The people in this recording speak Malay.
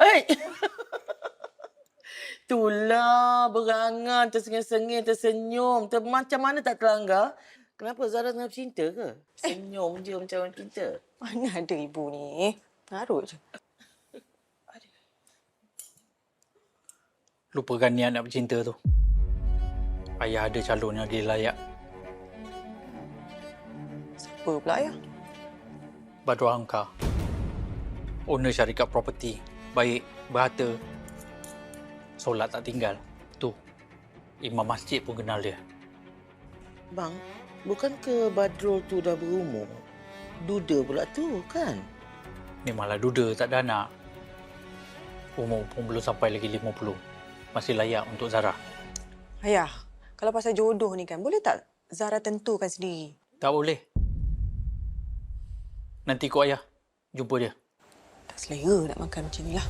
Hai! Itulah berangan, tersengih-sengih, tersenyum. Macam mana tak terlanggar? Kenapa Zara tengah bercinta ke? Senyum je macam orang cinta. Mana ada ibu ni? Narut je. Lupakan niat nak bercinta tu. Ayah ada calon yang lagi layak. Siapa pula ayah? Badrul Hamka. Owner syarikat properti. Baik, berharta. Solat tak tinggal. Tu, imam masjid pun kenal dia. Bang, bukan ke Badrul tu dah berumur? Duda pula tu, kan? Memanglah duda, tak ada anak. Umur pun belum sampai lagi 50. Masih layak untuk Zara. Ayah, kalau pasal jodoh ni kan, boleh tak Zara tentukan sendiri? Tak boleh. Nanti ikut ayah. Jumpa dia. Tak selera nak makan macam ni lah.